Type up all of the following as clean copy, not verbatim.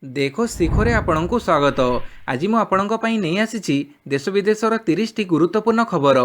देखो शिखरे आपणଙ୍କୁ स्वागत। आज ମୁଁ ଆପଣଙ୍କ ପାଇଁ ନେଇ ଆସିଛି ଦେଶ ବିଦେଶର 30ଟି ଗୁରୁତ୍ୱପୂର୍ଣ୍ଣ ଖବର।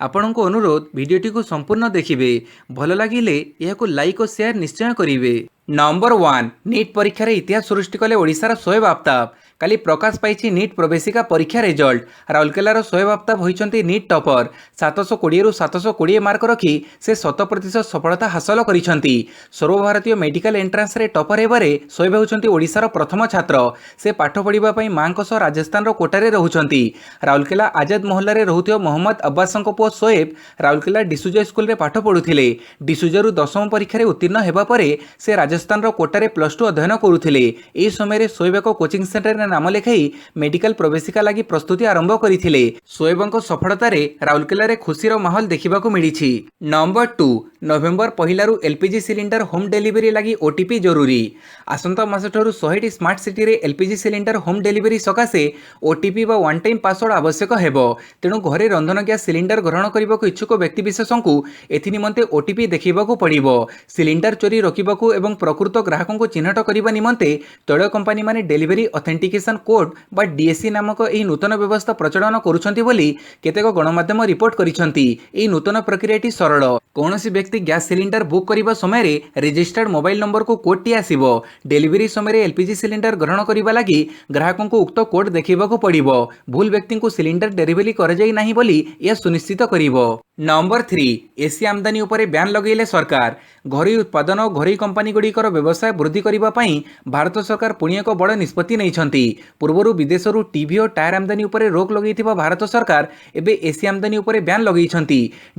ଆପଣଙ୍କୁ ଅନୁରୋଧ ଭିଡ଼ିଓଟିକୁ ସମ୍ପୂର୍ଣ୍ଣ ଦେଖିବେ। ଭଲ ଲାଗିଲେ ଏହାକୁ ଲାଇକ୍ ଓ ସେୟାର ନିଶ୍ଚୟ କରିବେ। नंबर 1 नीट परीक्षार इतिहास सृष्टि कले ओडिशार शोएब आफ्ताब। काली प्रकाश पाई नीट प्रवेशिका परीक्षा रिजल्ट। राउरकेलार शोएब आफ्ताब होइछन्ति नीट टॉपर। 720 रु 720 मार्क रखी से 100% सफलता हासिल करिछन्ति। सर्वभारतीय मेडिकल एंट्रांस रे टॉपर हेबारे शोएब होइछन्ति ओडिशार प्रथम छात्र। से पाठ पढ़िबा पई मांक सह राजस्थान रो कोटारे रहुछन्ति। राउरकेला आजाद मोहल्ला रे रहुथियो मोहम्मद अब्बासଙ୍କ पुओ शोएब राउरकेला डिसुजा स्कूल रे पाठ पढुथिले। डिसुजारु 10वीं परीक्षा रे उत्तीर्ण हेबा परे से राजस्थान रो कोटारे +2 अध्ययन करुथिले। एही समय शोएब एक कोचिंग सेंटर रे नाम लेखाई मेडिकल प्रवेशिका लागि प्रस्तुति आरंभ करिथिले। शोएबଙ୍କ सफलता रे राउरकेला रे खुशी रो माहौल देखिबाकू मिलिछि। नंबर 2 नवेम्बर पहिलारु एलपीजी सिलिंडर होम डिलीवरी लागि ओटीपी जरूरी। आसंता मासठरु 100टी स्मार्ट सिटी रे एलपीजी सिलिंडर होम डिलीवरी सकासे ओटीपी बा वन टाइम पासवर्ड आवश्यक हेबो। तेणु घरे रंधन गैस सिलिंडर ग्रहण करबाकू इच्छुक व्यक्ति विशेषଙ୍କୁ एथि निमंते ओटीपी देखिबाकू पड़िबो। सिलिंडर चोरी रोकिबाकू एवं प्रकृत ग्राहकों को चिन्हट करने निमंते तैल कंपनी माने डेलीवरी ऑथेंटिकेशन कोड बा डीएससी नामक यह नूतन व्यवस्था प्रचलन करुछंती बोली केतेक गणमाध्यम रिपोर्ट करिसंती। एही नूतन प्रक्रियाटी सरल। कौनसी व्यक्ति गैस सिलिंडर बुक करने समय रजिस्टर्ड मोबाइल नंबर को कोड टी आसीबो। डेलीवरी समय एलपीजी सिलिंडर ग्रहण करने लगी ग्राहकों को उक्त कोड देखा पड़िबो। भूल व्यक्ति को सिलिंडर डेलीवरी कर जाई नाही बोली यह सुनिश्चित करिबो। नंबर 3 एसी आमदानी उपरे बैन लगेले सरकार। घरोई उत्पादन और घरोई कंपनी गुड़िकर व्यवसाय वृद्धि करने पाई भारत सरकार पुणी एक बड़ निष्पत्ति नहीं। पूर्वर विदेशरू टीवी और टायर आमदानी उपरे रोक लगे भारत सरकार एबे एसी आमदानी उपरे बैन लगे।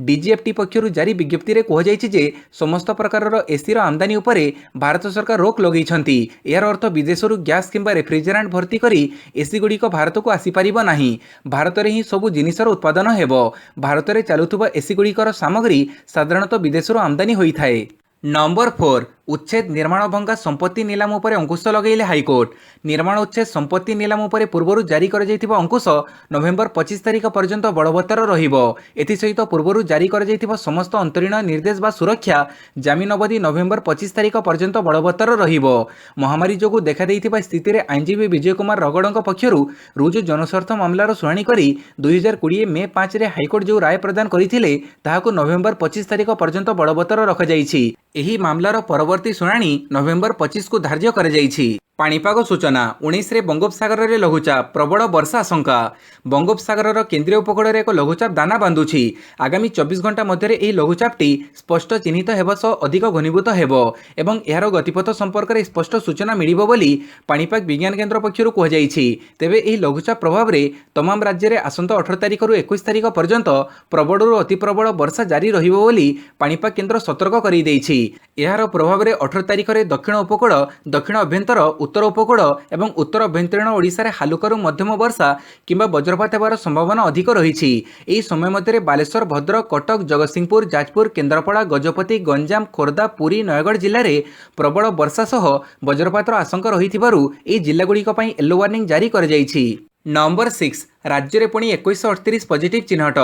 डीजीएफटी पक्षर जारी विज्ञप्ति रे कहुଯାଇଛି जे समस्त प्रकार एसी आमदानी उपरे भारत सरकार रोक लगे। यार अर्थ विदेशरू गैस किंबा रेफ्रिजरेंट भर्ती करी एसी गुड़िक भारत को आसीपार नहीं। भारत में ही सबू जिनिसर उत्पादन हेबो। भारत में चलुवा एसी गुड़िकर सामग्री साधारणतः विदेशरू आमदानी होता है। नंबर 4 उच्छेद निर्माण भंगा संपत्ति नीलाम उपरे अंकुश लगेले हाईकोर्ट। निर्माण उच्छेद संपत्ति नीलाम उपरे पूर्वरु जारी कर जायथिबा अंकुश नवेम्बर 25 तारिख पर्यंत बलवत्तर रहिबो। एथिसहित पूर्वरु जारी कर जायथिबा समस्त अंतरीण निर्देश बा सुरक्षा जामिन अवधि नवेम्बर 25 तारिख पर्यंत बलवत्तर रहिबो। महामारी जोगु देखा देइथिबा स्थिति रे आईनजीवी विजय कुमार रगड़ଙ୍କ पक्षरु रुजु जनस्वार्थ मामलार शुणाणी करी 2020 मे 5 रे हाईकोर्ट जो राय प्रदान करिथिले ताहाकु नवेम्बर 25 तारिख पर्यंत बलवत्तर रखा जायछि। एही मामलार परवर्ती शुणाणी नवेम्बर 25 को धार्य कर जायछि। पाणीपाग सूचना 19 रे बंगोपसागर रे लघुचाप प्रबल वर्षा आशंका। बंगोपसागर केन्द्रीय उपकूल रे एक लघुचाप दाना बांधुछि। आगामी 24 घंटा मध्य यह लघुचापटी स्पष्ट चिन्हित हेबा सह अधिक घनीभूत हेबो एवं यार गतिपथ संपर्क में स्पष्ट सूचना मिलिबो बोली पाणीपाग विज्ञान केन्द्र पक्षरु कहुଯାଇଛି। तेबे एही लघुचाप प्रभाव रे तमाम राज्य रे आसंता 18 तारिख रु 21 तारिख पर्यंत प्रबल अति प्रबल वर्षा जारी रहिबो बोली पाणीपाग केन्द्र सतर्क करि दैछि। यार प्रभाव रे 18 तारिख रे दक्षिण उपकूल दक्षिण अभ्यंतर उत्तर उपकूल एवं उत्तर अभ्यंतरीण ओडिशा रे हालुकारू मध्यम वर्षा किंबा वज्रपात हेबार संभावना अधिक रही। एही समय मध्य बालेश्वर भद्रक कटक जगतसिंहपुर जाजपुर केन्द्रापड़ा गजपति गंजाम खोर्धा पुरी नयगढ़ जिले में प्रबल वर्षा सह वज्रपातर आशंका रही जिलागुड़िक येलो वार्निंग जारी कर जायछि। नंबर 6 राज्य में पुणी 2138 पॉजिटिव चिन्हट।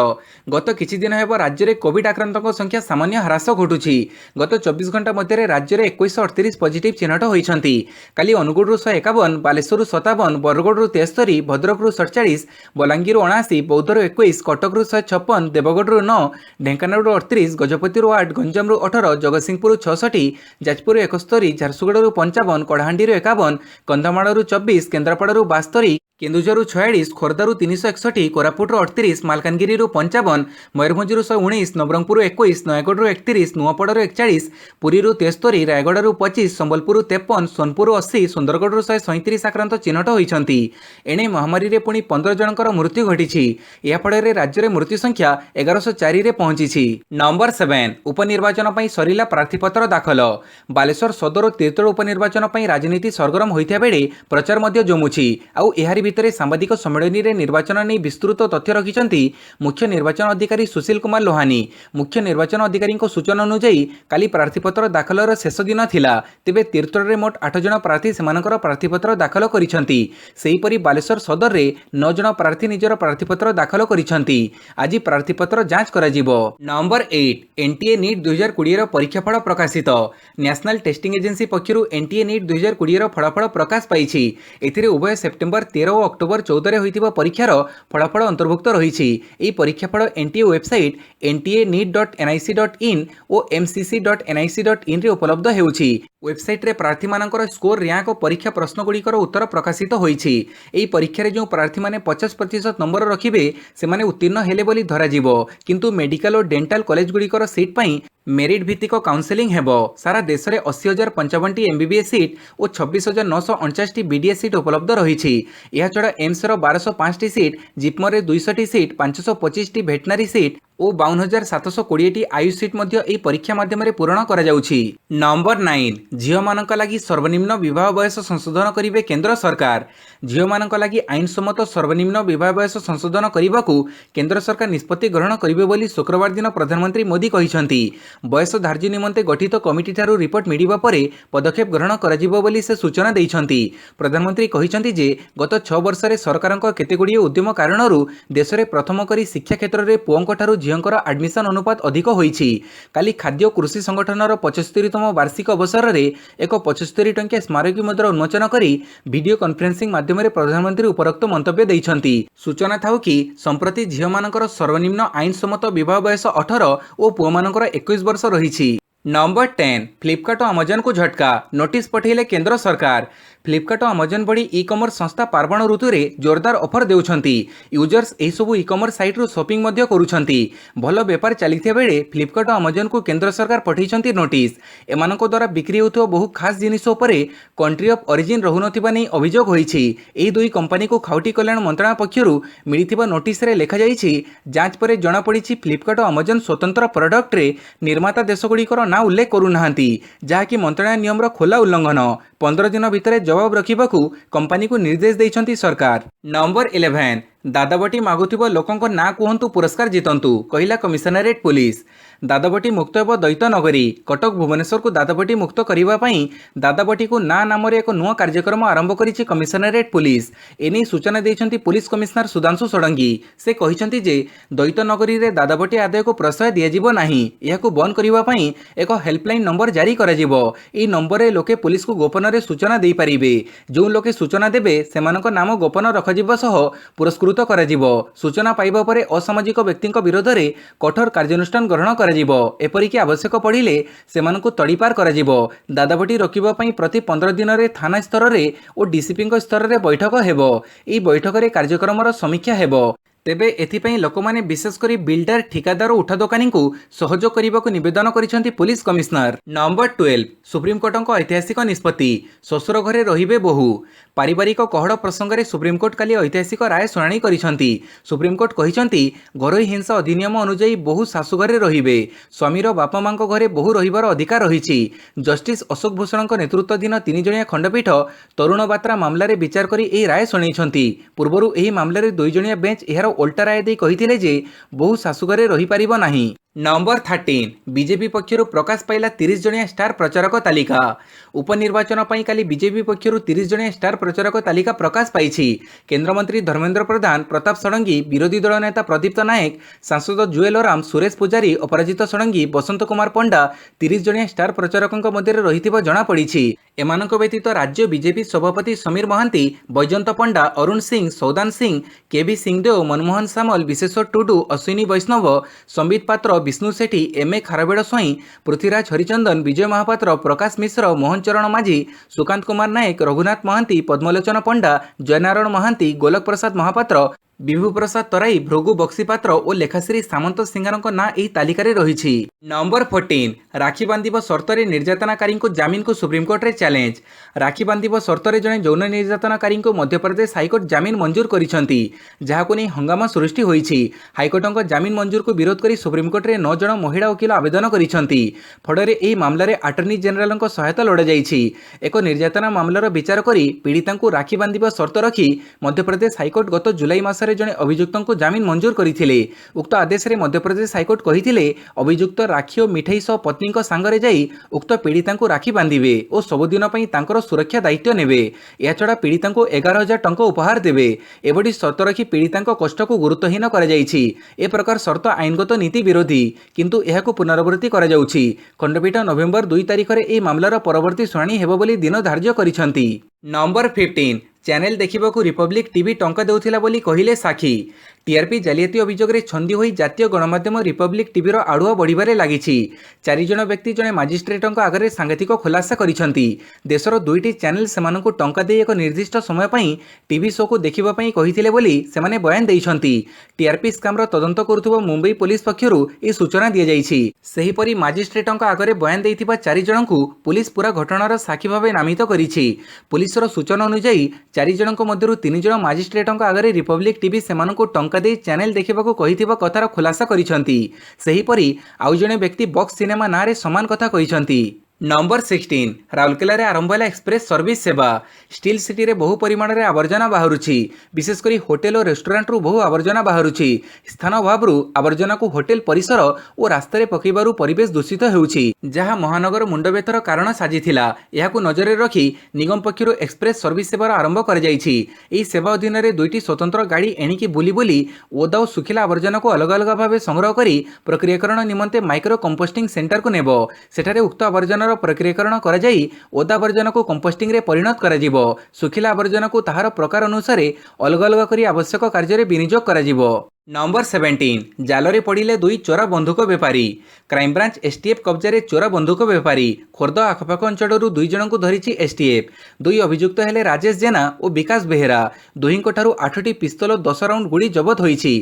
गत किछि दिन हेब राज्य में कोविड आक्रांतों संख्या सामान्य ह्रास घटुछि। गत 24 घंटा मध्य राज्य में 2138 पॉजिटिव चिन्हट होइछन्ति। काली अनुगुड़ 151 बालेश्वर 57 बरगढ़ 73 भद्रक 47 बलांगीर 79 बौद्ध 21 कटक 156 देवगढ़ 9 ढेंकानाल 38 गजपति 8 गंजाम 18 जगतसिंहपुर 66 जाजपुर 71 झारसुगुड़ा 55 कड़ाहांडी 51 कंधमाल 24 केन्द्रापड़ा 72 केन्दुझर 46 खोर्धारू 361 कोरापुट 38 मालकानगिरी 55 मयूरभंज 119 नवरंगपुर 21 नयगढ़ 31 नुआपड़ा 41 पुरी 73 रायगढ़ 25 संबलपुर 53 सोनपुर 80 सुंदरगढ़ 137 आक्रांत चिन्हट होइछन्ति। एणे महामारी रे पुणी 15 जनकर मृत्यु घटिछि। या फଳରେ राज्य रे मृत्यु संख्या 1104 रे पहुंचिछि। नंबर 7 उपनिर्वाचन पई सरिला प्रार्थीपत्र दाखल। बालेश्वर सदर तीर्तोल उपनिर्वाचन पई राजनीति सरगरम होइथा बेले प्रचार मध्य जमुछि। आउ एहारि भितर सांबादिक सम्मेलन में निर्वाचन नहीं विस्तृत तथ्य रखिंट मुख्य निर्वाचन अधिकारी सुशील कुमार लोहानी। मुख्य निर्वाचन अधिकारी सूचना अनुଯାयी काली प्रार्थीपत्र दाखलर शेष दिन थिला। तेबे तीर्थर में मोट 8 जन प्रार्थी सेमानकर प्रार्थीपत्र दाखल करिसेंती। सेहीपरि बालेश्वर सदर रे 9 जन प्रार्थी निजर प्रार्थीपत्र दाखल करिसेंती। आज प्रार्थीपत्र जांच कराजिबो। नंबर 8 एनटीए नीट 2020 रो परीक्षाफल प्रकाशित। नेशनल टेस्टिंग एजेंसी पक्षरु एनटीए नीट 2020 रो फलाफल प्रकाश पाइछि। एथिरे उभय सेप्टेम्बर 13 और अक्टोबर 14 रे होइतिबा परीक्षार फलाफल अंतर्भुक्त रहिछि। एही परीक्षाफल एनटीए वेबसाइट nta.nic.in और mcc.nic.in रे उपलब्ध हेउछि। वेबसाइट रे प्रार्थी मानकर स्कोर रैंक और परीक्षा प्रश्न गुड़िकर उत्तर प्रकाशित होइछि। एही परीक्षा रे जो प्रार्थी माने 50% नंबर रखिबे सेमाने उत्तीर्ण हेले बोली धरा जिवो। किंतु मेडिकल और डेंटल कॉलेज गुड़िकर सीट पई मेरिट भित्तिक काउंसेलिंग हेबो। सारा देश में 80,055 एमबीबीएस सीट और 26,949 बीडीएस सीट उपलब्ध रही। यह छड़ा एम्स 1205 सीट, जिपमर 200 सीट, 525 भेटनारी सीट और 52,720 आयुष सीट मध्य परीक्षा माध्यम पूरण करा जाउछि। नंबर 9 झील मानक लागि सर्वनिम्न विवाह बयस संशोधन करिवे केंद्र सरकार। झील मानक लागि आईन सम्मत सर्वनिम्न विवाह बयस संशोधन करने केंद्र सरकार निष्पत्ति ग्रहण करिवे बोली शुक्रवार दिन प्रधानमंत्री मोदी कहिसंती। बयस धार्य निमंते गठित कमिटी ठारू रिपोर्ट मिलिबा परे पदक्षेप ग्रहण कराजिबो बोली से सूचना दैछंती। प्रधानमंत्री कहिसंती जे गत 6 वर्ष रे सरकारक केतेगुडी उद्यम कारणरू देश रे प्रथम करी शिक्षा क्षेत्र रे पुओंक ठारू झियंकर एडमिशन अनुपात अधिक होईछि। काली खाद्य कृषि संगठनर 75तम वार्षिक अवसर रे एक 75 टंकिया स्मारकी मुद्रा उन्मोचन करी वीडियो कॉन्फ्रेंसिंग माध्यम रे प्रधानमंत्री उपरोक्त मंतव्य दैछंती। सूचना थाउ कि संप्रति झिय मानकर सर्वनिम्न आईन सम्मत विवाह बयस 18 और पुओ मानकर 21 वर्ष रही। नंबर 10 फ्लिपकार्ट और अमेजन को झटका, नोटिस पठेले केंद्र सरकार। फ्लिपकार्ट और अमेजन बड़ी ई कॉमर्स संस्था पार्वण ऋतु रे जोरदार ऑफर देउछंती। यूजर्स एही सबु ई कॉमर्स साइट रु शॉपिंग मध्य करूछंती। भलो व्यापार चलिथिया बेले फ्लिपकार्ट और अमेजन को केंद्र सरकार पठैछंती नोटिस। एमानको द्वारा बिक्री होतो बहु खास जिनिस उपरे कंट्री ऑफ ओरिजिन रहुनथिबा नै अभियोग होईछि। एही दुई कंपनी को खाउटी कल्याण मंत्रालय पक्षरु मिलिथिबा नोटिस रे लेखा जाईछि। जांच परे जणा पड़िछि फ्लिपकार्ट और अमेजन स्वतंत्र प्रोडक्ट रे निर्माता देशगुड़िकर ना उल्लेख करूनाहांती, जहाँकि मंत्रालय नियम खोला उल्लंघन। 15 दिन भितर जवाब रखिबाकू कंपनी को निर्देश दैछंती सरकार। नंबर 11 दादाबटी मागुथिबा लोकंक ना कहंतु पुरस्कार जितंतु, कहिला कमिशनरेट पुलिस। दादाबटी मुक्त हेब दैत नगरी। कटक भुवनेश्वर को दादाबटी मुक्त करिबा पई दादाबटी को ना नाम रे एक नुआ कार्यक्रम आरंभ करिछि कमिशनरेट पुलिस। एनी सूचना दैछंती पुलिस कमिश्नर सुधांशु षडंगी। से कहिसंती जे दैत नगरी रे दादाबटी आदाय को प्रश्रय दिया जिवो नाही। एहाकू बंद करिबा पई एक हेल्पलाइन नंबर जारी करा जिवो। ई नंबर रे लोके पुलिस को गोपन रे सूचना देई परिबे। जो लोके सूचना देबे सेमानक नाम गोपन रखाजिबो सह पुरस्कृत करा जिवो। सूचना पाइबा परे असामाजिक व्यक्तिଙ୍କ विरोधरे कठोर कार्यानुष्ठान ग्रहण करा जिवो। एपरिकी आवश्यक पड़िले सेमानकु तड़ीपार करा जिवो। दादाबटी रोकिबा पई प्रति 15 दिन रे थाना स्तर रे और डीसीपी स्तर रे बैठक हेबो। ई बैठक रे कार्यक्रमर समीक्षा हेबो। तेबे एथिपाई लोकमाने विशेषकर बिल्डर ठिकादार और उठा दोकानी को सहयोग करने को निवेदन करिसेंती पुलिस कमिश्नर। नंबर 12 सुप्रीमकोर्ट ऐतिहासिक निष्पत्ति, ससुर घरे रहिबे बहु। पारिवारिक कहड़ प्रसंग में सुप्रीमकोर्ट काली ऐतिहासिक राय शुणाणी करिसेंती। सुप्रीमकोर्ट कहिसेंती घरोई हिंसा अधिनियम अनुଯାयी बहु शाशु घरे रहिबे। स्वामीर बापा मां घरे बहु रहिबार अधिकार रहिछि। जस्टिस अशोक भूषण नेतृत्वाधीन 3 जणिया खंडपीठ तरुण बात्रा मामला रे विचार करी एही राय शुणाइछंती। पूर्वरु एही मामला रे 2 जणिया बेंच एहार उल्टा राय दे कहिथिले जे बहु शाशु घरे रहि परिबो नाही। नंबर 13 बीजेपी पक्षरु प्रकाश पाइला 30 जणिया स्टार प्रचारक तालिका। उपनिर्वाचन पई काली बीजेपी पक्षरु 30 जणिया स्टार प्रचारक तालिका प्रकाश पाइछि। केंद्रमंत्री धर्मेंद्र प्रधान, प्रताप षडंगी, विरोधी दल नेता प्रदीप्त नायक, सांसद जुएल ओराम, सुरेश पुजारी, अपराजित षडंगी, बसंत कुमार पंडा 30 जणिया स्टार प्रचारकଙ୍କ मध्य रहिथिबा जणा पड़िछि। एमानक व्यतीत राज्य बीजेपी सभापति समीर महांती, बैजयंत पंडा, अरुण सिंह, सौदान सिंह, केवी सिंहदेव, मनमोहन सामल, विशेश्वर टुडू, अश्विनी वैष्णव, संबित पात्र, विष्णु सेठी, एमए खारबेड़ स्वाई, पृथ्वीराज हरिचंदन, विजय महापात्र, प्रकाश मिश्र, मोहन चरण माझी, सुकांत कुमार नायक, रघुनाथ महांती, पद्मलोचन पंडा, जयनारायण महांती, गोलक प्रसाद महापात्र विभु प्रसाद तराई, भृगु बक्सीपात्र और लेखाश्री सामंत सिंगारଙ୍କ ନାଁ ଏହି ତାଲିକାରେ ରହିଛି। ନମ୍ବର 14 ରାକ୍ଷୀ ବାନ୍ଧିବ ସର୍ତ୍ତରେ ନିର୍ଯାତନାକାରୀଙ୍କୁ ଜାମିନକୁ ସୁପ୍ରିମକୋର୍ଟରେ ଚ୍ୟାଲେଞ୍ଜ। ରାକ୍ଷୀ ବାନ୍ଧିବ ସର୍ତ୍ତରେ ଜଣେ ଯୌନ ନିର୍ଯାତନାକାରୀଙ୍କୁ ମଧ୍ୟପ୍ରଦେଶ ହାଇକୋର୍ଟ ଜାମିନ ମଞ୍ଜୁର କରିଛନ୍ତି, ଯାହାକୁ ନେଇ ହଙ୍ଗାମା ସୃଷ୍ଟି ହୋଇଛି। ହାଇକୋର୍ଟଙ୍କ ଜାମିନ ମଞ୍ଜୁରକୁ ବିରୋଧ କରି ସୁପ୍ରିମକୋର୍ଟରେ 9 ଜଣ ମହିଳା ଓକିଲ ଆବେଦନ କରିଛନ୍ତି। ଫଳରେ ଏହି ମାମଲାରେ ଆଟର୍ଣ୍ଣି ଜେନେରାଲଙ୍କ ସହାୟତା ଲୋଡ଼ାଯାଇଛି। ଏକ ନିର୍ଯାତନା ମାମଲାର ବିଚାର କରି ପୀଡ଼ିତାଙ୍କୁ ରାକ୍ଷୀ ବାନ୍ଧିବା ସର୍ତ୍ତ ରଖି ମଧ୍ୟପ୍ରଦେଶ ହାଇକୋର୍ଟ ଗତ ଜୁଲାଇ ମାସରେ ଜଣେ ଅଭିଯୁକ୍ତଙ୍କୁ ଜାମିନ ମଞ୍ଜୁର କରିଥିଲେ। ଉକ୍ତ ଆଦେଶରେ ମଧ୍ୟପ୍ରଦେଶ ହାଇକୋର୍ଟ କହିଥିଲେ ଅଭିଯୁକ୍ତ ରାକ୍ଷୀ ଓ ମିଠେଇ ସହ ପତ୍ନୀଙ୍କ ସାଙ୍ଗରେ ଯାଇ ଉକ୍ତ ପୀଡ଼ିତାଙ୍କୁ ରାକ୍ଷୀ ବାନ୍ଧିବେ ଓ ସବୁଦିନ ପାଇଁ ତାଙ୍କର ସୁରକ୍ଷା ଦାୟିତ୍ୱ ନେବେ। ଏହାଛଡ଼ା ପୀଡ଼ିତାଙ୍କୁ 11,000 ଟଙ୍କା ଉପହାର ଦେବେ। ଏଭଳି ସର୍ତ୍ତ ରଖି ପୀଡ଼ିତାଙ୍କ କଷ୍ଟକୁ ଗୁରୁତ୍ୱହୀନ କରାଯାଇଛି। ଏ ପ୍ରକାର ସର୍ତ୍ତ ଆଇନଗତ ନୀତି ବିରୋଧୀ, କିନ୍ତୁ ଏହାକୁ ପୁନରାବୃତ୍ତି କରାଯାଉଛି। ଖଣ୍ଡପୀଠ ନଭେମ୍ବର 2 ତାରିଖରେ ଏହି ମାମଲାର ପରବର୍ତ୍ତୀ ଶୁଣାଣି ହେବ ବୋଲି ଦିନ ଧାର୍ଯ୍ୟ କରିଛନ୍ତି। ନମ୍ବର 15 ଚ୍ୟାନେଲ ଦେଖିବାକୁ ରିପବ୍ଲିକ ଟିଭି ଟଙ୍କା ଦେଉଥିଲା ବୋଲି କହିଲେ ସାକ୍ଷୀ। ଟିଆରପି ଜାଲିଆତି ଅଭିଯୋଗରେ ଛନ୍ଦି ହୋଇ ଜାତୀୟ ଗଣମାଧ୍ୟମ ରିପବ୍ଲିକ ଟିଭିର ଆଡୁଅ ବଢ଼ିବାରେ ଲାଗିଛି। 4 ଜଣ ବ୍ୟକ୍ତି ଜଣେ ମାଜିଷ୍ଟ୍ରେଟଙ୍କ ଆଗରେ ସାଂଘାତିକ ଖୁଲାସା କରିଛନ୍ତି। ଦେଶର 2ଟି ଚ୍ୟାନେଲ ସେମାନଙ୍କୁ ଟଙ୍କା ଦେଇ ଏକ ନିର୍ଦ୍ଦିଷ୍ଟ ସମୟ ପାଇଁ ଟିଭି ଶୋକୁ ଦେଖିବା ପାଇଁ କହିଥିଲେ ବୋଲି ସେମାନେ ବୟାନ ଦେଇଛନ୍ତି। ଟିଆରପି ସ୍କାମର ତଦନ୍ତ କରୁଥିବା ମୁମ୍ବାଇ ପୋଲିସ ପକ୍ଷରୁ ଏହି ସୂଚନା ଦିଆଯାଇଛି। ସେହିପରି ମାଜିଷ୍ଟ୍ରେଟଙ୍କ ଆଗରେ ବୟାନ ଦେଇଥିବା 4 ଜଣଙ୍କୁ ପୁଲିସ ପୁରା ଘଟଣାର ସାକ୍ଷୀ ଭାବେ ନାମିତ କରିଛି। ପୁଲିସର ସୂଚନା ଅନୁଯାୟୀ 4 ଜଣଙ୍କ ମଧ୍ୟରୁ 3 ଜଣ ମାଜିଷ୍ଟ୍ରେଟଙ୍କ ଆଗରେ ରିପବ୍ଲିକ ଟିଭି ସେମାନଙ୍କୁ ଟଙ୍କା ଦେଇ ଚ୍ୟାନେଲ ଦେଖିବାକୁ କହିଥିବା କଥାର ଖୁଲାସା କରିଛନ୍ତି। ସେହିପରି ଆଉ ଜଣେ ବ୍ୟକ୍ତି ବକ୍ସ ସିନେମା ନାଁରେ ସମାନ କଥା କହିଛନ୍ତି। ନମ୍ବର 16 ରାଉରକେଲାରେ ଆରମ୍ଭ ହେଲା ଏକ୍ସପ୍ରେସ ସର୍ଭିସ ସେବା। ଷ୍ଟିଲ୍ ସିଟିରେ ବହୁ ପରିମାଣରେ ଆବର୍ଜନା ବାହାରୁଛି। ବିଶେଷ କରି ହୋଟେଲ ଓ ରେଷ୍ଟୁରାଣ୍ଟରୁ ବହୁ ଆବର୍ଜନା ବାହାରୁଛି। ସ୍ଥାନ ଅଭାବରୁ ଆବର୍ଜନାକୁ ହୋଟେଲ ପରିସର ଓ ରାସ୍ତାରେ ପକାଇବାରୁ ପରିବେଶ ଦୂଷିତ ହେଉଛି, ଯାହା ମହାନଗର ମୁଣ୍ଡବ୍ୟଥାର କାରଣ ସାଜିଥିଲା। ଏହାକୁ ନଜରରେ ରଖି ନିଗମ ପକ୍ଷରୁ ଏକ୍ସପ୍ରେସ ସର୍ଭିସ ସେବାର ଆରମ୍ଭ କରାଯାଇଛି। ଏହି ସେବା ଅଧୀନରେ 2ଟି ସ୍ୱତନ୍ତ୍ର ଗାଡ଼ି ଏଣିକି ବୁଲି ବୁଲି ଓଦା ଓ ଶୁଖିଲା ଆବର୍ଜନାକୁ ଅଲଗା ଅଲଗା ଭାବେ ସଂଗ୍ରହ କରି ପ୍ରକ୍ରିୟାକରଣ ନିମନ୍ତେ ମାଇକ୍ରୋ କମ୍ପୋଷ୍ଟିଂ ସେଣ୍ଟରକୁ ନେବ। ସେଠାରେ ଉକ୍ତ ଆବର୍ଜନା ପ୍ରକ୍ରିୟାକରଣ କରାଯାଇ ଓଦା ଆବର୍ଜନାକୁ କମ୍ପୋଷ୍ଟିଂରେ ପରିଣତ କରାଯିବ। ଶୁଖିଲା ଆବର୍ଜନାକୁ ତାହାର ପ୍ରକାର ଅନୁସାରେ ଅଲଗା ଅଲଗା କରି ଆବଶ୍ୟକ କାର୍ଯ୍ୟରେ ବିନିଯୋଗ କରାଯିବ। ନମ୍ବର 17 ଜାଲରେ ପଡ଼ିଲେ 2 ଚୋରା ବନ୍ଧୁକ ବେପାରୀ। କ୍ରାଇମବ୍ରାଞ୍ଚ ଏସଟିଏଫ୍ କବ୍ଜାରେ ଚୋରା ବନ୍ଧୁକ ବେପାରୀ। ଖୋର୍ଦ୍ଧା ଆଖପାଖ ଅଞ୍ଚଳରୁ 2 ଜଣଙ୍କୁ ଧରିଛି ଏସଟିଏଫ୍। 2 ଅଭିଯୁକ୍ତ ହେଲେ ରାଜେଶ ଜେନା ଓ ବିକାଶ ବେହେରା। ଦୁହିଁଙ୍କଠାରୁ 8ଟି ପିସ୍ତଲ ଓ 10 ରାଉଣ୍ଡ ଗୁଳି ଜବତ ହୋଇଛି।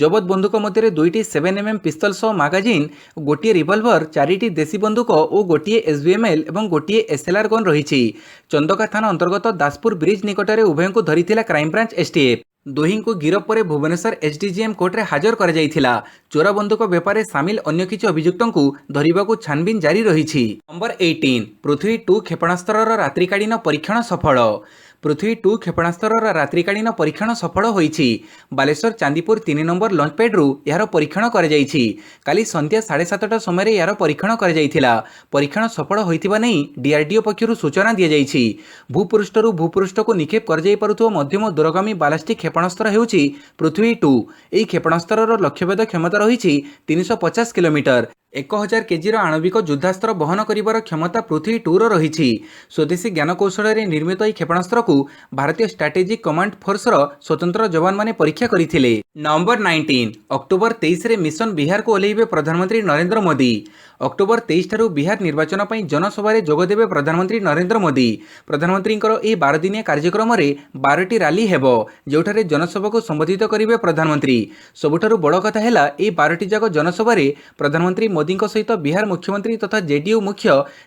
ଜବତ ବନ୍ଧୁକ ମଧ୍ୟରେ 2ଟି 7mm ପିସ୍ତଲ ସହ ମାଗାଜିନ୍, ଗୋଟିଏ ରିଭଲଭର, 4ଟି ଦେଶୀ ବନ୍ଧୁକ ଓ ଗୋଟିଏ ଏସବିଏମଏଲ୍ ଏବଂ ଗୋଟିଏ ଏସଏଲଆର ଗନ୍ ରହିଛି। ଚନ୍ଦକା ଥାନା ଅନ୍ତର୍ଗତ ଦାସପୁର ବ୍ରିଜ ନିକଟରେ ଉଭୟଙ୍କୁ ଧରିଥିଲା କ୍ରାଇମବ୍ରାଞ୍ଚ ଏସଟିଏଫ୍। ଦୁହିଁଙ୍କୁ ଗିରଫ ପରେ ଭୁବନେଶ୍ୱର ଏସଡିଜିଏମ୍ କୋର୍ଟରେ ହାଜର କରାଯାଇଥିଲା। ଚୋରା ବନ୍ଧୁକ ବେପାରରେ ସାମିଲ ଅନ୍ୟ କିଛି ଅଭିଯୁକ୍ତଙ୍କୁ ଧରିବାକୁ ଛାନବିନ ଜାରି ରହିଛି। ନମ୍ବର 18 ପୃଥ୍ୱୀ 2 କ୍ଷେପଣାସ୍ତ୍ରର ରାତ୍ରିକାଳୀନ ପରୀକ୍ଷଣ ସଫଳ। ପୃଥ୍ୱୀ 2 କ୍ଷେପଣାସ୍ତ୍ରର ରାତ୍ରିକାଳୀନ ପରୀକ୍ଷଣ ସଫଳ ହୋଇଛି। ବାଲେଶ୍ୱର ଚାନ୍ଦିପୁର 3 ନମ୍ବର ଲଞ୍ଚ ପ୍ୟାଡ୍ରୁ ଏହାର ପରୀକ୍ଷଣ କରାଯାଇଛି। କାଲି ସନ୍ଧ୍ୟା 7:30 ସମୟରେ ଏହାର ପରୀକ୍ଷଣ କରାଯାଇଥିଲା। ପରୀକ୍ଷଣ ସଫଳ ହୋଇଥିବା ନେଇ ଡିଆରଡିଓ ପକ୍ଷରୁ ସୂଚନା ଦିଆଯାଇଛି। ଭୂପୃଷ୍ଠରୁ ଭୂପୃଷ୍ଠକୁ ନିକ୍ଷେପ କରାଯାଇପାରୁଥିବା ମଧ୍ୟମ ଦୂରଗାମୀ ବାଲାଷ୍ଟିକ୍ କ୍ଷେପଣାସ୍ତ୍ର ହେଉଛି ପୃଥ୍ୱୀ 2। ଏହି କ୍ଷେପଣାସ୍ତ୍ରର ଲକ୍ଷ୍ୟଭେଦ କ୍ଷମତା ରହିଛି 350 କିଲୋମିଟର। 1000 କେଜିର ଆଣବିକ ଯୁଦ୍ଧାସ୍ତ୍ର ବହନ କରିବାର କ୍ଷମତା ପୃଥ୍ୱୀ 2ର ରହିଛି। ସ୍ୱଦେଶୀ ଜ୍ଞାନକୌଶଳରେ ନିର୍ମିତ ଏହି କ୍ଷେପଣାସ୍ତ୍ରକୁ ଭାରତୀୟ ଷ୍ଟ୍ରାଟେଜିକ୍ କମାଣ୍ଡ ଫୋର୍ସର ସ୍ୱତନ୍ତ୍ର ଯବାନମାନେ ପରୀକ୍ଷା କରିଥିଲେ। ନମ୍ବର 19 ଅକ୍ଟୋବର 23ରେ ମିଶନ ବିହାରକୁ ଓହ୍ଲାଇବେ ପ୍ରଧାନମନ୍ତ୍ରୀ ନରେନ୍ଦ୍ର ମୋଦି। ଅକ୍ଟୋବର 23 ଠାରୁ ବିହାର ନିର୍ବାଚନ ପାଇଁ ଜନସଭାରେ ଯୋଗଦେବେ ପ୍ରଧାନମନ୍ତ୍ରୀ ନରେନ୍ଦ୍ର ମୋଦି। ପ୍ରଧାନମନ୍ତ୍ରୀଙ୍କର ଏହି 12 ଦିନିଆ କାର୍ଯ୍ୟକ୍ରମରେ 12ଟି ରାଲି ହେବ, ଯେଉଁଠାରେ ଜନସଭାକୁ ସମ୍ବୋଧିତ କରିବେ ପ୍ରଧାନମନ୍ତ୍ରୀ। ସବୁଠାରୁ ବଡ଼ କଥା ହେଲା ଏହି 12ଟି ଯାକ ଜନସଭାରେ ପ୍ରଧାନମନ୍ତ୍ରୀ ମୋଦିଙ୍କ ସହିତ ବିହାର ମୁଖ୍ୟମନ୍ତ୍ରୀ ତଥା ଜେଡିୟୁ ମୁଖ୍ୟ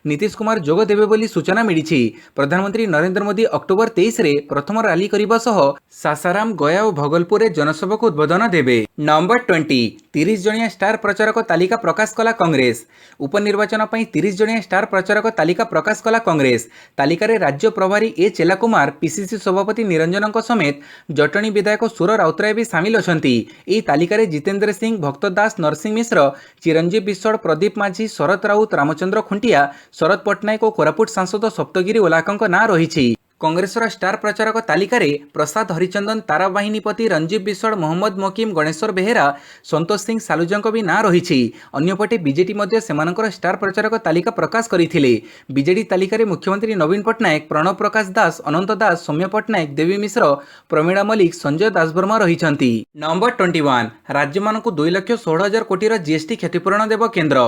ନୀତିଶ କୁମାର ଯୋଗ ଦେବେ ବୋଲି ସୂଚନା ମିଳିଛି। ପ୍ରଧାନମନ୍ତ୍ରୀ ନରେନ୍ଦ୍ର ମୋଦି ଅକ୍ଟୋବର 23ରେ ପ୍ରଥମ ରାଲି କରିବା ସହ ସାସାରାମ, ଗୟା ଓ ଭଗଲପୁରରେ ଜନସଭାକୁ ଉଦ୍ବୋଧନ ଦେବେ। ନମ୍ବର 20 30 ଜଣିଆ ଷ୍ଟାର ପ୍ରଚାରକ ତାଲିକା ପ୍ରକାଶ କଲା କଂଗ୍ରେସ। ଉପନିର୍ବାଚନ ପାଇଁ 30 ଜଣିଆ ଷ୍ଟାର ପ୍ରଚାରକ ତାଲିକା ପ୍ରକାଶ କଲା କଂଗ୍ରେସ। ତାଲିକାରେ ରାଜ୍ୟ ପ୍ରଭାରୀ ଏ ଚେଲା କୁମାର, ପିସିସି ସଭାପତି ନିରଞ୍ଜନଙ୍କ ସମେତ ଜଟଣୀ ବିଧାୟକ ସୁର ରାଉତରାୟ ବି ସାମିଲ ଅଛନ୍ତି। ଏହି ତାଲିକାରେ ଜିତେନ୍ଦ୍ର ସିଂ, ଭକ୍ତ ଦାସ, ନରସିଂହ ମିଶ୍ର, ଚିରଞ୍ଜୀବ ବିଶ୍ୱାଳ, ପ୍ରଦୀପ ମାଝୀ, ଶରତ ରାଉତ, ରାମଚନ୍ଦ୍ର ଖୁଣ୍ଟିଆ, ଶରତ ପଟ୍ଟନାୟକ ଓ କୋରାପୁଟ ସାଂସଦ ସପ୍ତଗିରି ଓଲାକଙ୍କ ନାଁ ରହିଛି। କଂଗ୍ରେସର ଷ୍ଟାର ପ୍ରଚାରକ ତାଲିକାରେ ପ୍ରସାଦ ହରିଚନ୍ଦନ, ତାରା ବାହିନୀପତି, ରଞ୍ଜୀବ ବିଶ୍ୱାଳ, ମହମ୍ମଦ ମକିମ, ଗଣେଶ୍ୱର ବେହେରା, ସନ୍ତୋଷ ସିଂ ସାଲୁଜାଙ୍କ ବି ନାଁ ରହିଛି। ଅନ୍ୟପଟେ ବିଜେଡି ମଧ୍ୟ ସେମାନଙ୍କର ଷ୍ଟାର ପ୍ରଚାରକ ତାଲିକା ପ୍ରକାଶ କରିଥିଲେ। ବିଜେଡି ତାଲିକାରେ ମୁଖ୍ୟମନ୍ତ୍ରୀ ନବୀନ ପଟ୍ଟନାୟକ, ପ୍ରଣବ ପ୍ରକାଶ ଦାସ, ଅନନ୍ତ ଦାସ, ସୌମ୍ୟ ପଟ୍ଟନାୟକ, ଦେବୀ ମିଶ୍ର, ପ୍ରମିଳା ମଲ୍ଲିକ, ସଞ୍ଜୟ ଦାସବର୍ମା ରହିଛନ୍ତି। ନମ୍ବର 21 ରାଜ୍ୟମାନଙ୍କୁ 2,16,000 କୋଟିର ଜିଏସଟି କ୍ଷତିପୂରଣ ଦେବ କେନ୍ଦ୍ର।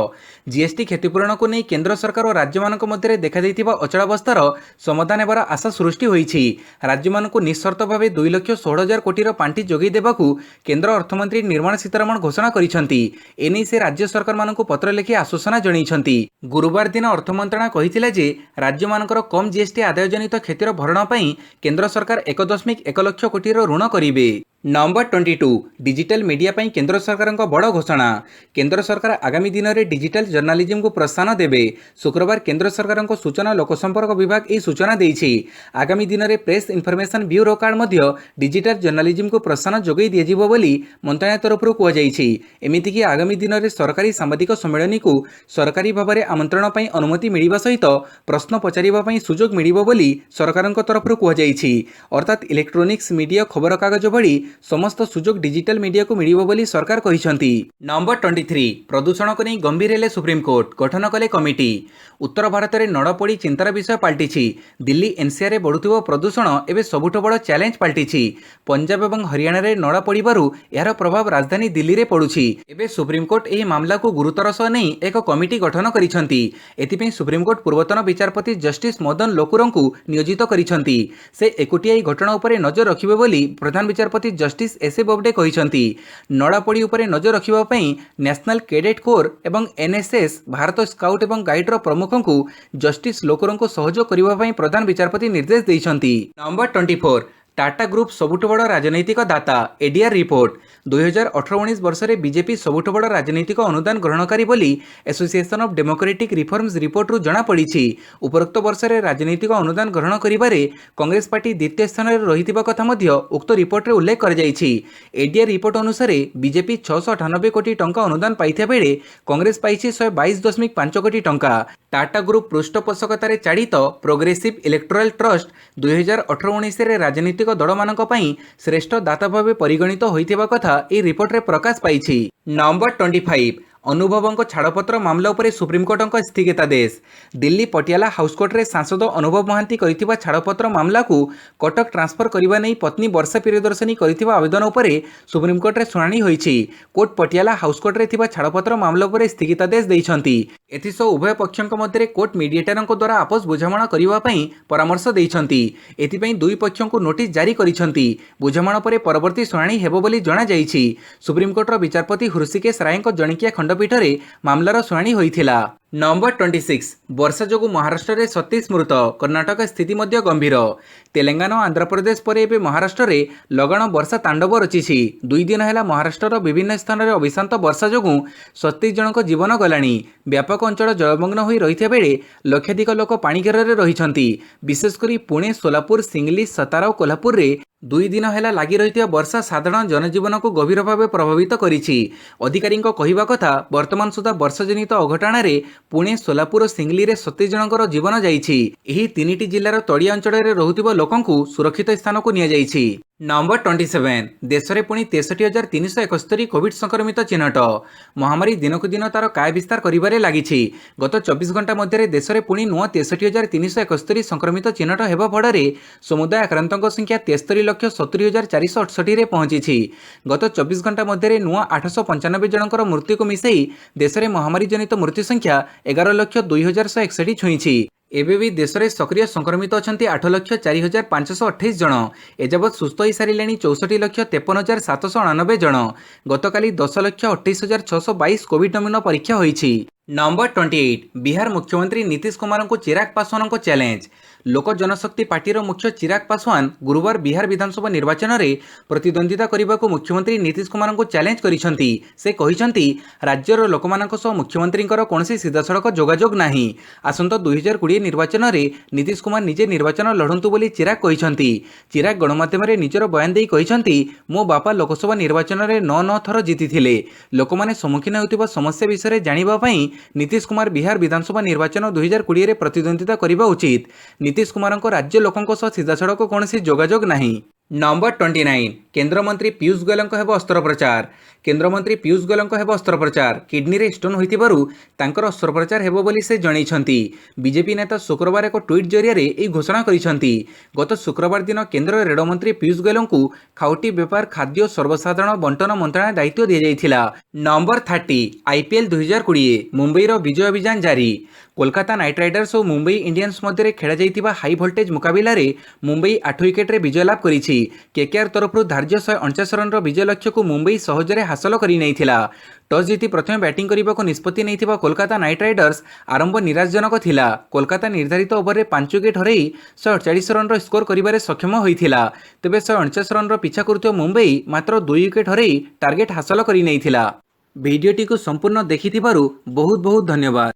ଜିଏସଟି କ୍ଷତିପୂରଣକୁ ନେଇ କେନ୍ଦ୍ର ସରକାର ଓ ରାଜ୍ୟମାନଙ୍କ ମଧ୍ୟରେ ଦେଖାଦେଇଥିବା ଅଚଳାବସ୍ଥାର ସମାଧାନ ହେବାର ଆଶା ସୃଷ୍ଟି ହୋଇଛି। ରାଜ୍ୟମାନଙ୍କୁ ନିଃସର୍ତ୍ତ ଭାବେ 2,16,000 କୋଟିର ପାଣ୍ଠି ଯୋଗାଇ ଦେବାକୁ କେନ୍ଦ୍ର ଅର୍ଥମନ୍ତ୍ରୀ ନିର୍ମଳା ସୀତାରମଣ ଘୋଷଣା କରିଛନ୍ତି। ଏନେଇ ସେ ରାଜ୍ୟ ସରକାରମାନଙ୍କୁ ପତ୍ର ଲେଖି ଆଶ୍ୱାସନା ଜଣାଇଛନ୍ତି। ଗୁରୁବାର ଦିନ ଅର୍ଥ ମନ୍ତ୍ରଣାଳୟ କହିଥିଲା ଯେ ରାଜ୍ୟମାନଙ୍କର କମ୍ ଜିଏସ୍ଟି ଆଦାୟ ଜନିତ କ୍ଷତିର ଭରଣା ପାଇଁ କେନ୍ଦ୍ର ସରକାର 1.1 ଲକ୍ଷ କୋଟିର ଋଣ କରିବେ। ନମ୍ବର 22 ଡିଜିଟାଲ ମିଡିଆ ପାଇଁ କେନ୍ଦ୍ର ସରକାରଙ୍କ ବଡ଼ ଘୋଷଣା। କେନ୍ଦ୍ର ସରକାର ଆଗାମୀ ଦିନରେ ଡିଜିଟାଲ ଜର୍ଣ୍ଣାଲିଜିମକୁ ପ୍ରୋତ୍ସାହନ ଦେବେ। ଶୁକ୍ରବାର କେନ୍ଦ୍ର ସରକାରଙ୍କ ସୂଚନା ଓ ଲୋକସମ୍ପର୍କ ବିଭାଗ ଏହି ସୂଚନା ଦେଇଛି। ଆଗାମୀ ଦିନରେ ପ୍ରେସ୍ ଇନଫରମେସନ ବ୍ୟୁରୋ କାର୍ଡ ମଧ୍ୟ ଡିଜିଟାଲ ଜର୍ଣ୍ଣାଲିଜିମକୁ ପ୍ରୋତ୍ସାହନ ଯୋଗାଇ ଦିଆଯିବ ବୋଲି ମନ୍ତ୍ରଣାଳୟ ତରଫରୁ କୁହାଯାଇଛି। ଏମିତିକି ଆଗାମୀ ଦିନରେ ସରକାରୀ ସାମ୍ବାଦିକ ସମ୍ମିଳନୀକୁ ସରକାରୀ ଭାବରେ ଆମନ୍ତ୍ରଣ ପାଇଁ ଅନୁମତି ମିଳିବା ସହିତ ପ୍ରଶ୍ନ ପଚାରିବା ପାଇଁ ସୁଯୋଗ ମିଳିବ ବୋଲି ସରକାରଙ୍କ ତରଫରୁ କୁହାଯାଇଛି। ଅର୍ଥାତ୍ ଇଲେକ୍ଟ୍ରୋନିକ୍ସ ମିଡିଆ ଖବରକାଗଜ ଭଳି ସମସ୍ତ ସୁଯୋଗ ଡିଜିଟାଲ ମିଡିଆକୁ ମିଳିବ ବୋଲି ସରକାର କହିଛନ୍ତି। ନମ୍ବର 23 ପ୍ରଦୂଷଣକୁ ନେଇ ଗମ୍ଭୀର ହେଲେ ସୁପ୍ରିମକୋର୍ଟ, ଗଠନ କଲେ କମିଟି। ଉତ୍ତର ଭାରତରେ ନଡ଼ପୋଡ଼ି ଚିନ୍ତାର ବିଷୟ ପାଲଟିଛି। ଦିଲ୍ଲୀ ଏନସିଆରରେ ବଢ଼ୁଥିବା ପ୍ରଦୂଷଣ ଏବେ ସବୁଠୁ ବଡ଼ ଚ୍ୟାଲେଞ୍ଜ ପାଲଟିଛି। ପଞ୍ଜାବ ଏବଂ ହରିୟାଣାରେ ନଡ଼ା ପଡ଼ିବାରୁ ଏହାର ପ୍ରଭାବ ରାଜଧାନୀ ଦିଲ୍ଲୀରେ ପଡ଼ୁଛି। ଏବେ ସୁପ୍ରିମକୋର୍ଟ ଏହି ମାମଲାକୁ ଗୁରୁତର ସହ ନେଇ ଏକ କମିଟି ଗଠନ କରିଛନ୍ତି। ଏଥିପାଇଁ ସୁପ୍ରିମକୋର୍ଟ ପୂର୍ବତନ ବିଚାରପତି ଜଷ୍ଟିସ ମଦନ ଲୋକୁରଙ୍କୁ ନିୟୋଜିତ କରିଛନ୍ତି। ସେ ଏକୁଟିଆ ଏହି ଘଟଣା ଉପରେ ନଜର ରଖିବେ ବୋଲି ପ୍ରଧାନ ବିଚାରପତି ଜଷ୍ଟିସ ଏସ୍ଏ ବୋବଡେ କହିଛନ୍ତି। ନଡ଼ାପୋଡ଼ି ଉପରେ ନଜର ରଖିବା ପାଇଁ ନ୍ୟାସନାଲ କ୍ୟାଡେଟ୍ କୋର୍ ଏବଂ ଏନ୍ଏସ୍ଏସ୍, ଭାରତ ସ୍କାଉଟ୍ ଏବଂ ଗାଇଡ୍ର ପ୍ରମୁଖଙ୍କୁ ଜଷ୍ଟିସ ଲୋକୁରଙ୍କୁ ସହଯୋଗ କରିବା ପାଇଁ ପ୍ରଧାନ ବିଚାରପତି ନିର୍ଦ୍ଦେଶ ଦେଇଛନ୍ତି। ନମ୍ବର 24 ଟାଟା ଗ୍ରୁପ ସବୁଠୁ ବଡ଼ ରାଜନୈତିକ ଦାତା, ଏଡିଆର୍ ରିପୋର୍ଟ। 2018-19 ବର୍ଷରେ ବିଜେପି ସବୁଠୁ ବଡ଼ ରାଜନୈତିକ ଅନୁଦାନ ଗ୍ରହଣକାରୀ ବୋଲି ଆସୋସିଏସନ୍ ଅଫ୍ ଡେମୋକ୍ରେଟିକ୍ ରିଫର୍ମସ୍ ରିପୋର୍ଟରୁ ଜଣାପଡ଼ିଛି। ଉପରୋକ୍ତ ବର୍ଷରେ ରାଜନୈତିକ ଅନୁଦାନ ଗ୍ରହଣ କରିବାରେ କଂଗ୍ରେସ ପାର୍ଟି ଦ୍ୱିତୀୟ ସ୍ଥାନରେ ରହିଥିବା କଥା ମଧ୍ୟ ଉକ୍ତ ରିପୋର୍ଟରେ ଉଲ୍ଲେଖ କରାଯାଇଛି। ଏଡିଆର୍ ରିପୋର୍ଟ ଅନୁସାରେ ବିଜେପି 698 କୋଟି ଟଙ୍କା ଅନୁଦାନ ପାଇଥିବା ବେଳେ କଂଗ୍ରେସ ପାଇଛି 122.5 କୋଟି ଟଙ୍କା। ଟାଟା ଗ୍ରୁପ ପୃଷ୍ଠପୋଷକତାରେ ଚାଳିତ ପ୍ରୋଗ୍ରେସିଭ୍ ଇଲେକ୍ଟୋରାଲ୍ ଟ୍ରଷ୍ଟ 2018-19ରେ ରାଜନୈତିକ ଦଳମାନଙ୍କ ପାଇଁ ଶ୍ରେଷ୍ଠ ଦାତା ଭାବେ ପରିଗଣିତ ହୋଇଥିବା କଥା ଏହି ରିପୋର୍ଟରେ ପ୍ରକାଶ ପାଇଛି। ନମ୍ବର 25 ଅନୁଭବଙ୍କ ଛାଡ଼ପତ୍ର ମାମଲା ଉପରେ ସୁପ୍ରିମକୋର୍ଟଙ୍କ ସ୍ଥଗିତାଦେଶ। ଦିଲ୍ଲୀ ପଟିଆଲା ହାଉସ୍କୋର୍ଟରେ ସାଂସଦ ଅନୁଭବ ମହାନ୍ତି କରିଥିବା ଛାଡ଼ପତ୍ର ମାମଲାକୁ କଟକ ଟ୍ରାନ୍ସଫର କରିବା ନେଇ ପତ୍ନୀ ବର୍ଷା ପ୍ରିୟଦର୍ଶିନୀ କରିଥିବା ଆବେଦନ ଉପରେ ସୁପ୍ରିମକୋର୍ଟରେ ଶୁଣାଣି ହୋଇଛି। କୋର୍ଟ ପଟିଆଲା ହାଉସ୍କୋର୍ଟରେ ଥିବା ଛାଡ଼ପତ୍ର ମାମଲା ଉପରେ ସ୍ଥଗିତାଦେଶ ଦେଇଛନ୍ତି। ଏଥିସହ ଉଭୟ ପକ୍ଷଙ୍କ ମଧ୍ୟରେ କୋର୍ଟ ମିଡିଏଟରଙ୍କ ଦ୍ୱାରା ଆପୋଷ ବୁଝାମଣା କରିବା ପାଇଁ ପରାମର୍ଶ ଦେଇଛନ୍ତି। ଏଥିପାଇଁ ଦୁଇ ପକ୍ଷଙ୍କୁ ନୋଟିସ୍ ଜାରି କରିଛନ୍ତି। ବୁଝାମଣା ପରେ ପରବର୍ତ୍ତୀ ଶୁଣାଣି ହେବ ବୋଲି ଜଣାଯାଇଛି। ସୁପ୍ରିମକୋର୍ଟର ବିଚାରପତି ହୃଷିକେଶ ରାୟଙ୍କ ଜଣିକିଆ ଖଣ୍ଡପୀଠରେ ମାମଲାର ଶୁଣାଣି ହୋଇଥିଲା। ନମ୍ବର 26 ବର୍ଷା ଯୋଗୁଁ ମହାରାଷ୍ଟ୍ରରେ 36 ମୃତ, କର୍ଣ୍ଣାଟକ ସ୍ଥିତି ମଧ୍ୟ ଗମ୍ଭୀର। ତେଲେଙ୍ଗାନା ଓ ଆନ୍ଧ୍ରପ୍ରଦେଶ ପରେ ଏବେ ମହାରାଷ୍ଟ୍ରରେ ଲଗାଣ ବର୍ଷା ତାଣ୍ଡବ ରଚିଛି। 2 ଦିନ ହେଲା ମହାରାଷ୍ଟ୍ରର ବିଭିନ୍ନ ସ୍ଥାନରେ ଅବିଶ୍ରାନ୍ତ ବର୍ଷା ଯୋଗୁଁ 37 ଜଣଙ୍କ ଜୀବନ ଗଲାଣି। ବ୍ୟାପକ ଅଞ୍ଚଳ ଜଳମଗ୍ନ ହୋଇ ରହିଥିବା ବେଳେ ଲକ୍ଷାଧିକ ଲୋକ ପାଣି ଘେରରେ ରହିଛନ୍ତି। ବିଶେଷକରି ପୁଣେ, ସୋଲାପୁର, ସିଙ୍ଗଲି, ସତାରା ଓ କୋଲ୍ହାପୁରରେ 2 ଦିନ ହେଲା ଲାଗି ରହିଥିବା ବର୍ଷା ସାଧାରଣ ଜନଜୀବନକୁ ଗଭୀର ଭାବେ ପ୍ରଭାବିତ କରିଛି। ଅଧିକାରୀଙ୍କ କହିବା କଥା ବର୍ତ୍ତମାନ ସୁଦ୍ଧା ବର୍ଷାଜନିତ ଅଘଟଣରେ ପୁଣେ, ସୋଲାପୁର ଓ ସିଙ୍ଗଲିରେ 37 ଜଣଙ୍କର ଜୀବନ ଯାଇଛି। ଏହି 3ଟି ଜିଲ୍ଲାର ତଳିଆ ଅଞ୍ଚଳରେ ରହୁଥିବା ଲୋକଙ୍କୁ ସୁରକ୍ଷିତ ସ୍ଥାନକୁ ନିଆଯାଇଛି। ନମ୍ବର 27 ଦେଶରେ ପୁଣି 63,371 କୋଭିଡ୍ ସଂକ୍ରମିତ ଚିହ୍ନଟ। ମହାମାରୀ ଦିନକୁ ଦିନ ତାର କାୟ ବିସ୍ତାର କରିବାରେ ଲାଗିଛି। ଗତ 24 ଘଣ୍ଟା ମଧ୍ୟରେ ଦେଶରେ ପୁଣି ନୂଆ 63,371 ସଂକ୍ରମିତ ଚିହ୍ନଟ ହେବା ଫଳରେ ସମୁଦାୟ ଆକ୍ରାନ୍ତଙ୍କ ସଂଖ୍ୟା 73,70,468ରେ ପହଞ୍ଚିଛି। ଗତ 24 ଘଣ୍ଟା ମଧ୍ୟରେ ନୂଆ 895 ଜଣଙ୍କର ମୃତ୍ୟୁକୁ ମିଶାଇ ଦେଶରେ ମହାମାରୀ ଜନିତ ମୃତ୍ୟୁ ସଂଖ୍ୟା 11,02,161 ଛୁଇଁଛି। ଏବେ ବି ଦେଶରେ ସକ୍ରିୟ ସଂକ୍ରମିତ ଅଛନ୍ତି 8,04,528 ଜଣ। ଏଯାବତ୍ ସୁସ୍ଥ ହୋଇସାରିଲେଣି 64,53,789 ଜଣ। ଗତକାଲି 10,28,622 କୋଭିଡ୍ ନମୁନା ପରୀକ୍ଷା ହୋଇଛି। ନମ୍ବର 28 ବିହାର ମୁଖ୍ୟମନ୍ତ୍ରୀ ନୀତିଶ କୁମାରଙ୍କୁ ଚିରାଗ ପାଶୱାନଙ୍କ ଚ୍ୟାଲେଞ୍ଜ। ଲୋକ ଜନଶକ୍ତି ପାର୍ଟିର ମୁଖ୍ୟ ଚିରାଗ ପାଶୱାନ ଗୁରୁବାର ବିହାର ବିଧାନସଭା ନିର୍ବାଚନରେ ପ୍ରତିଦ୍ୱନ୍ଦ୍ୱିତା କରିବାକୁ ମୁଖ୍ୟମନ୍ତ୍ରୀ ନୀତିଶ କୁମାରଙ୍କୁ ଚ୍ୟାଲେଞ୍ଜ କରିଛନ୍ତି। ସେ କହିଛନ୍ତି ରାଜ୍ୟର ଲୋକମାନଙ୍କ ସହ ମୁଖ୍ୟମନ୍ତ୍ରୀଙ୍କର କୌଣସି ସିଧାସଳଖ ଯୋଗାଯୋଗ ନାହିଁ। ଆସନ୍ତା 2020 ନିର୍ବାଚନରେ ନୀତିଶ କୁମାର ନିଜେ ନିର୍ବାଚନ ଲଢ଼ନ୍ତୁ ବୋଲି ଚିରାଗ କହିଛନ୍ତି। ଚିରାଗ ଗଣମାଧ୍ୟମରେ ନିଜର ବୟାନ ଦେଇ କହିଛନ୍ତି, ମୋ ବାପା ଲୋକସଭା ନିର୍ବାଚନରେ 9 ଥର ଜିତିଥିଲେ। ଲୋକମାନେ ସମ୍ମୁଖୀନ ହେଉଥିବା ସମସ୍ୟା ବିଷୟରେ ଜାଣିବା ପାଇଁ ନୀତିଶ କୁମାର ବିହାର ବିଧାନସଭା ନିର୍ବାଚନ 2020ରେ ପ୍ରତିଦ୍ୱନ୍ଦ୍ୱିତା କରିବା ଉଚିତ। ନୀତିଶ କୁମାରଙ୍କ ରାଜ୍ୟ ଲୋକଙ୍କ ସହ ସିଧାସଳଖ କୌଣସି ଯୋଗାଯୋଗ ନାହିଁ। नंबर 29 केन्द्रमंत्री पीयूष गोयल अस्त्रोपचार। केन्द्रमंत्री पीयूष गोयल अस्त्रोपचार किडनी रे स्टोन होइतिबारु तांकर अस्त्रोपचार हेबो बोली से जणैछंती। बीजेपी नेता शुक्रवार एक ट्वीट जरिया ए घोषणा करिसंती। गत शुक्रवार दिन केन्द्र रेलमंत्री पीयूष गोयल को खाउटी व्यापार खाद्य और सर्वसाधारण बंटन मंत्रालय दायित्व दिया जाइथिला। नंबर 30 आईपीएल 2020 मुंबईर विजय अभियान जारी। कोलकाता नाइट राइडर्स और मुंबई इंडियंस मध्य खेला जाइतिबा हाई वोल्टेज मुकाबला रे मुंबई 8 विकेट रे विजय लाभ करिछि। केकेआर तरफ धार्य 149 रन विजय लक्ष्य को मुंबई सहजरे हासिल करि नैथिला। टॉस जीति प्रथम बैटिंग करने को निष्पत्ति नैथिबा कोलकाता नाइट राइडर्स आरंभ निराशजनक थिला। कोलकाता निर्धारित ओवर रे 5 विकेट हरई 148 रन स्कोर करिबारे सक्षम होइथिला। तेबे 149 रन पीछा करुथिबा मुंबई मात्र 2 विकेट हरई टार्गेट हासिल करि नैथिला। भिडियोटी को संपूर्ण देखिथिबारु बहुत बहुत धन्यवाद।